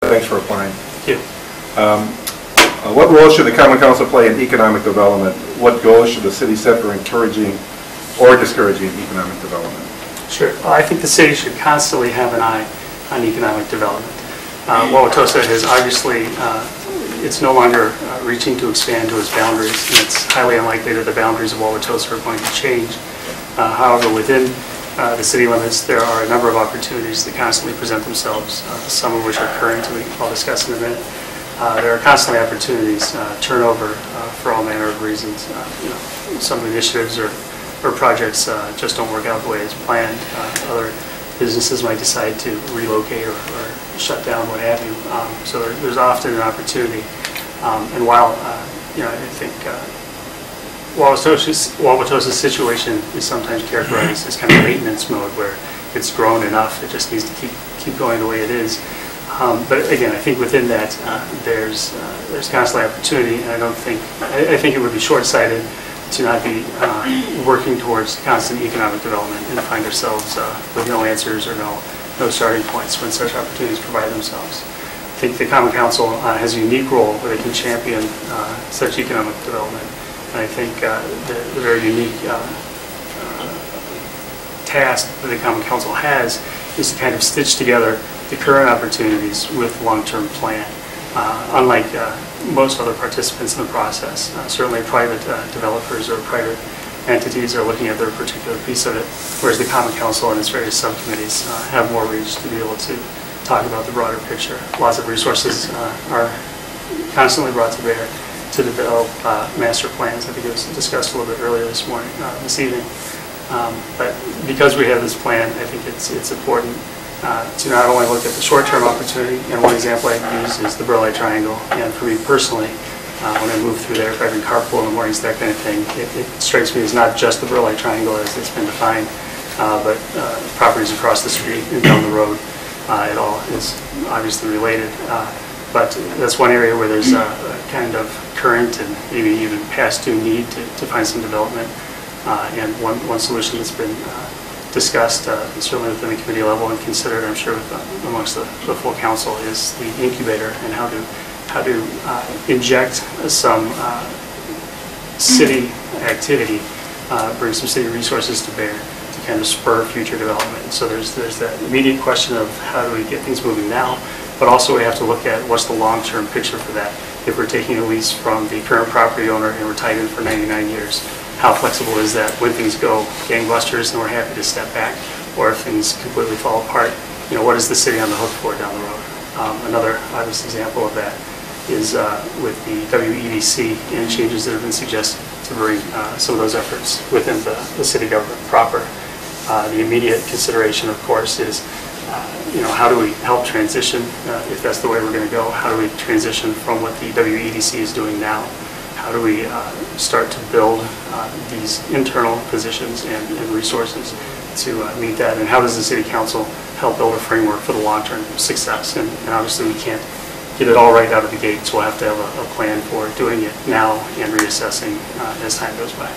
Thanks for applying. Thank you. What role should the Common Council play in economic development? What goals should the city set for encouraging or discouraging economic development? Sure. Well, I think the city should constantly have an eye on economic development. Wauwatosa has obviously, it's no longer reaching to expand to its boundaries, and it's highly unlikely that the boundaries of Wauwatosa are going to change. However, within the city limits, there are a number of opportunities that constantly present themselves, some of which are current, and I'll discuss in a minute. There are constantly opportunities, turnover for all manner of reasons. Some initiatives or projects just don't work out the way it's planned. Other businesses might decide to relocate or shut down, what have you. So there's often an opportunity. And while I think Wauwatosa's situation is sometimes characterized as kind of maintenance mode, where it's grown enough, it just needs to keep going the way it is. But again, I think within that there's constantly opportunity, and I think it would be short-sighted to not be working towards constant economic development and find ourselves with no answers or no starting points when such opportunities provide themselves. I think the Common Council has a unique role where they can champion such economic development, and I think the very unique task that the Common Council has is to kind of stitch together the current opportunities with long-term plan. Unlike most other participants in the process, certainly private developers or private entities are looking at their particular piece of it, whereas the Common Council and its various subcommittees have more reach to be able to talk about the broader picture. Lots of resources are constantly brought to bear to develop master plans. I think it was discussed a little bit earlier this evening. But because we have this plan, I think it's important to not only look at the short-term opportunity, and one example I use is the Burleigh Triangle, and for me personally, when I move through there, if I've been carpool in the mornings, that kind of thing, it strikes me as not just the Burleigh Triangle as it's been defined, but properties across the street and down the road. It all is obviously related, but that's one area where there's a kind of current and maybe even past due need to find some development, and one solution that's been discussed, certainly within the committee level and considered, I'm sure, amongst the full council, is the incubator and how to inject some city activity, bring some city resources to bear to kind of spur future development. So there's that immediate question of how do we get things moving now, but also we have to look at what's the long-term picture for that. If we're taking a lease from the current property owner and we're tied in for 99 years, how flexible is that when things go gangbusters and we're happy to step back, or if things completely fall apart, what is the city on the hook for down the road? Another obvious example of that is with the WEDC and changes that have been suggested to bring some of those efforts within the city government proper. The immediate consideration, of course, is how do we help transition, if that's the way we're going to go, how do we transition from what the WEDC is doing now? How do we start to build these internal positions and resources to meet that? And how does the City Council help build a framework for the long-term success? And obviously we can't get it all right out of the gate, so we'll have to have a plan for doing it now and reassessing as time goes by.